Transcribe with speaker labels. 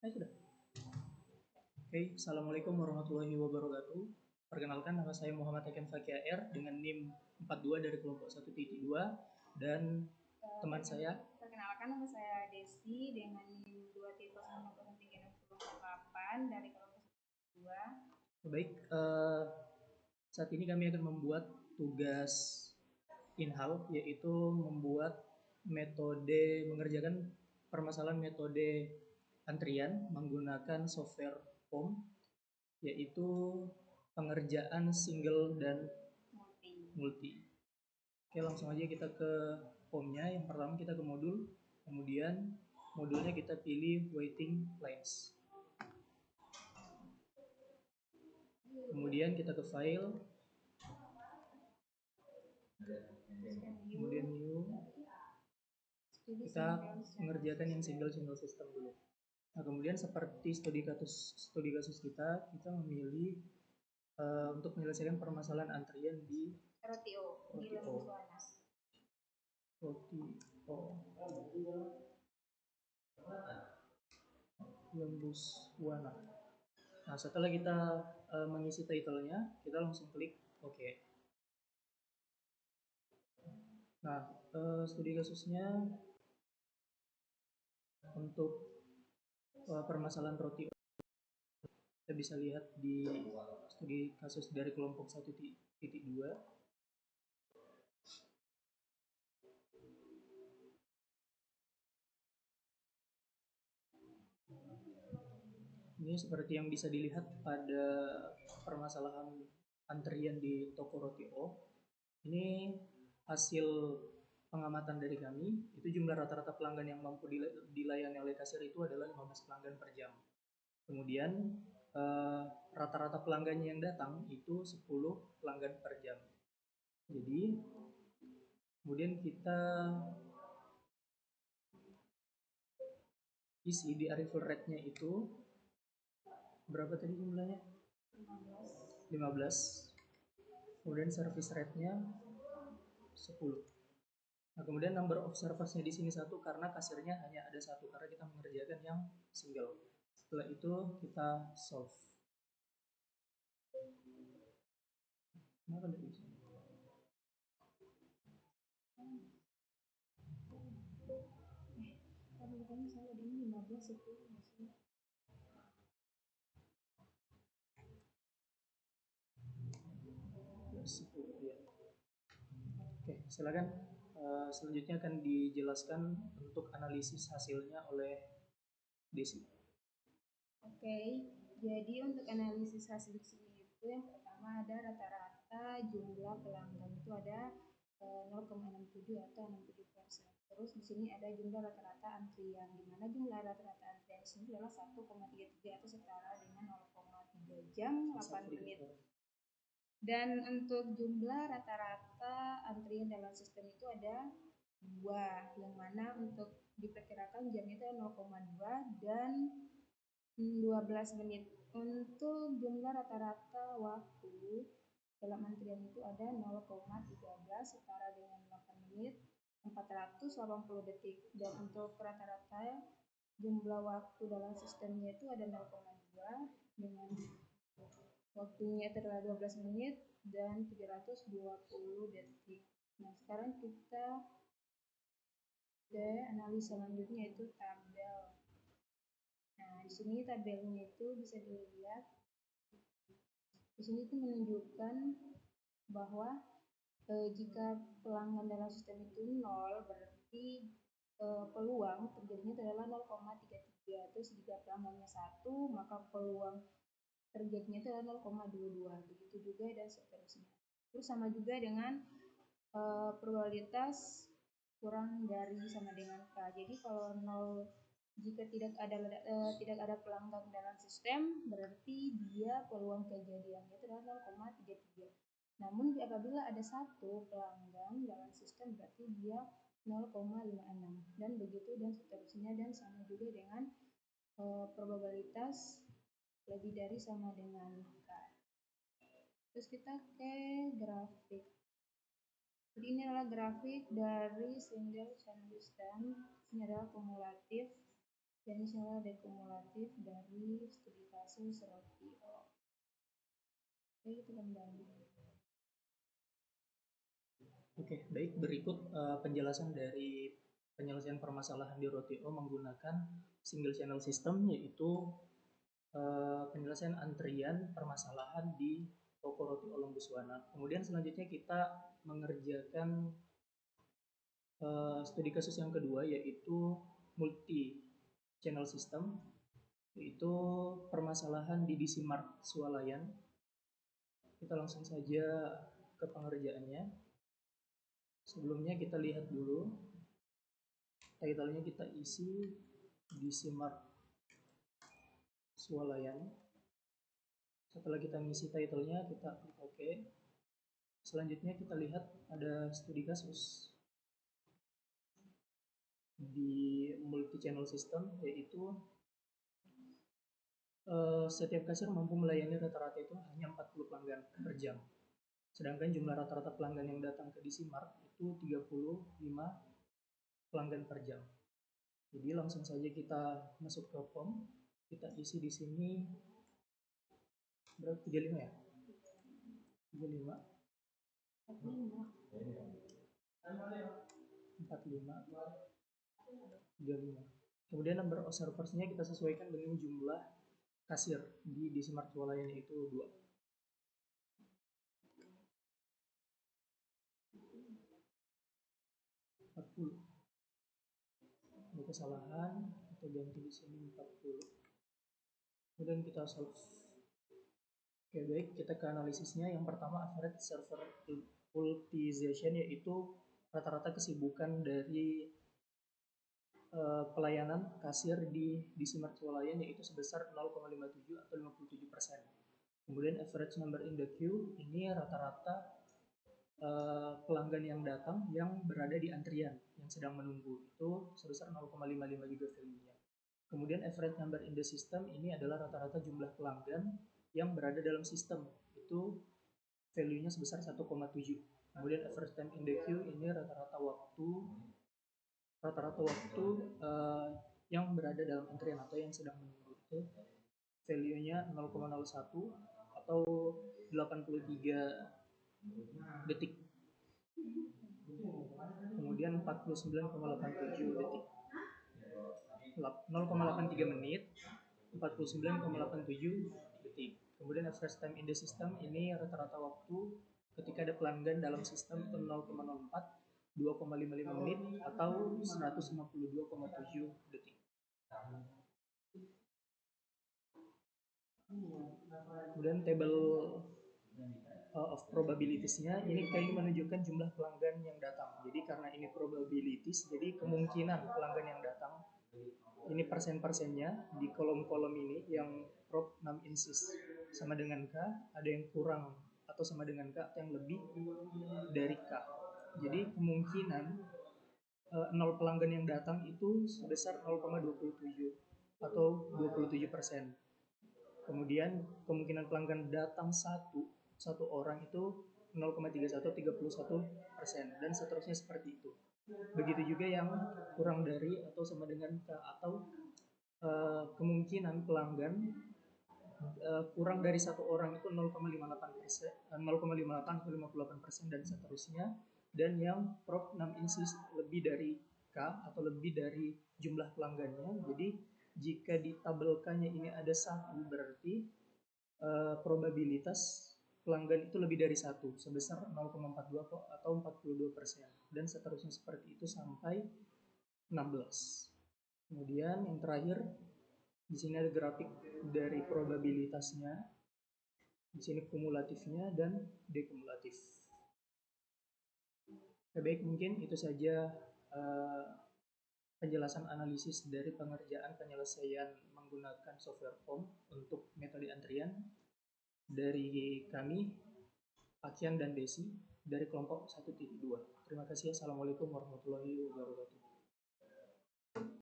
Speaker 1: Sudah. Oke, Assalamualaikum warahmatullahi wabarakatuh. Perkenalkan, nama saya Muhammad Hakim Fakih AR dengan NIM 42 dari kelompok 1.2 dan teman saya.
Speaker 2: Perkenalkan, nama saya Desi dengan NIM 2.09368 dari kelompok 1.2.
Speaker 1: Baik, saat ini kami akan membuat tugas inhal, yaitu membuat mengerjakan permasalahan metode antrian menggunakan software POM, yaitu pengerjaan single dan multi. Oke, langsung aja kita ke POM-nya. Yang pertama kita ke modul, kemudian modulnya kita pilih waiting lines. Kemudian kita ke file, kemudian new. Kita mengerjakan yang single system dulu. Nah, kemudian seperti studi kasus kita memilih untuk menyelesaikan permasalahan antrian di
Speaker 2: ROTO.
Speaker 1: Lembuswana. Nah, setelah kita mengisi title-nya, kita langsung klik OK. Nah, studi kasusnya untuk permasalahan roti kita bisa lihat di studi kasus dari kelompok 1.2. Ini seperti yang bisa dilihat pada permasalahan antrian di toko roti O. Ini hasil pengamatan dari kami. Itu jumlah rata-rata pelanggan yang mampu dilayani oleh kasir itu adalah 15 pelanggan per jam. Kemudian rata-rata pelanggan yang datang itu 10 pelanggan per jam. Jadi kemudian kita isi di arrival rate-nya itu berapa tadi jumlahnya? 15. Kemudian service rate-nya 10. Nah, kemudian number of servers-nya di sini 1 karena kasirnya hanya ada 1 karena kita mengerjakan yang single. Setelah itu kita solve. Kenapa tidak bisa?
Speaker 2: Kalau saya ada 15 itu masih.
Speaker 1: Ya. Oke, silakan. Selanjutnya akan dijelaskan untuk analisis hasilnya oleh Desi.
Speaker 2: Oke, jadi untuk analisis hasil di sini itu yang pertama ada rata-rata jumlah pelanggan itu ada 0,67 atau 67%. Terus di sini ada jumlah rata-rata antrian, di mana jumlah rata-rata antrian di sini adalah 1,33 atau setara dengan 0,3 jam 8 menit. Dan untuk jumlah rata-rata antrian dalam sistem itu ada 2, yang mana untuk diperkirakan jamnya itu 0,2 dan 12 menit. Untuk jumlah rata-rata waktu dalam antrian itu ada 0,13 setara dengan 8 menit 480 detik. Dan untuk rata-rata jumlah waktu dalam sistemnya itu ada 0,2 dengan waktunya itu adalah 12 menit dan 720 detik. Nah, sekarang kita ke analisa selanjutnya yaitu tabel. Nah, di sini tabelnya itu bisa dilihat. Di sini itu menunjukkan bahwa jika pelanggan dalam sistem itu 0, berarti peluang terjadinya adalah 0,33. Terus jika pelanggannya 1, maka peluang terjadinya itu adalah 0,22. Begitu juga dan seterusnya. Terus sama juga dengan probabilitas kurang dari sama dengan K. Jadi kalau 0, jika tidak ada pelanggan dalam sistem, berarti dia peluang kejadiannya itu adalah 0,33. Namun apabila ada 1 pelanggan dalam sistem, berarti dia 0,56 dan begitu dan seterusnya, dan sama juga dengan probabilitas lebih dari sama dengan K. Terus kita ke grafik. Jadi ini adalah grafik dari single channel system. Ini adalah kumulatif dan ini adalah dekumulatif. dari studi kasus ROTI O. Oke, itu kembali.
Speaker 1: Oke, baik. Berikut penjelasan dari penyelesaian permasalahan di ROTI O menggunakan single channel system, yaitu penyelesaian antrian permasalahan di toko roti Olong Buswana. Kemudian selanjutnya kita mengerjakan studi kasus yang kedua, yaitu multi channel system, yaitu permasalahan di DC Mart Swalayan. Kita langsung saja ke pengerjaannya. Sebelumnya kita lihat dulu title-nya, kita isi DC Mart Swalayan. Setelah kita mengisi title-nya, kita klik OK. Selanjutnya kita lihat ada studi kasus di multi channel system, yaitu setiap kasir mampu melayani rata-rata itu hanya 40 pelanggan per jam. Sedangkan jumlah rata-rata pelanggan yang datang ke DC Mart itu 35 pelanggan per jam. Jadi langsung saja kita masuk ke form, kita isi di sini berapa, 35 ya? 35 45 35. Kemudian number of serversnya kita sesuaikan dengan jumlah kasir di DC Mart Swalayan, yaitu 2. Ada kesalahan, kita ganti di sini 40. Kemudian kita solve. Oke, baik, kita ke analisisnya. Yang pertama, average server utilization, yaitu rata-rata kesibukan dari pelayanan kasir di DC Mart Swalayan, yaitu sebesar 0,57 atau 57%. Kemudian average number in the queue, ini rata-rata pelanggan yang datang yang berada di antrian yang sedang menunggu, itu sebesar 0,55 juga value-nya. Kemudian average number in the system, ini adalah rata-rata jumlah pelanggan yang berada dalam sistem, itu value-nya sebesar 1,7. Kemudian average time in the queue, ini rata-rata waktu yang berada dalam antrian atau yang sedang menunggu, itu value-nya 0,01 atau 83 detik. Kemudian 49,87 detik, 0,83 menit, 49,87 detik. Kemudian average time in the system, ini rata-rata waktu ketika ada pelanggan dalam sistem itu 0,04, 2,55 menit atau 152,7 detik. Kemudian table of probabilities-nya, ini kayak menunjukkan jumlah pelanggan yang datang. Jadi karena ini probabilities, jadi kemungkinan pelanggan yang datang, ini persen-persennya di kolom-kolom ini, yang prop 6 inches sama dengan K, ada yang kurang atau sama dengan K, atau yang lebih dari K. Jadi kemungkinan 0 pelanggan yang datang itu sebesar 0,27 atau 27%. Kemudian kemungkinan pelanggan datang satu orang itu 0,31, 31%, dan seterusnya seperti itu. Begitu juga yang kurang dari atau sama dengan K, atau kemungkinan pelanggan kurang dari satu orang itu 0,58%, 0,58 atau 58%, dan seterusnya. Dan yang prop 6 inches lebih dari K atau lebih dari jumlah pelanggannya. Jadi jika di tabel K-nya ini ada 1, berarti probabilitas pelanggan itu lebih dari 1 sebesar 0,42 atau 42%, dan seterusnya seperti itu sampai 16. Kemudian yang terakhir, di sini ada grafik dari probabilitasnya, di sini kumulatifnya dan dekumulatif. Baik, mungkin itu saja penjelasan analisis dari pengerjaan penyelesaian menggunakan software form untuk metode antrian dari kami, Akian dan Desi, dari kelompok 1.2. Terima kasih. Assalamualaikum warahmatullahi wabarakatuh.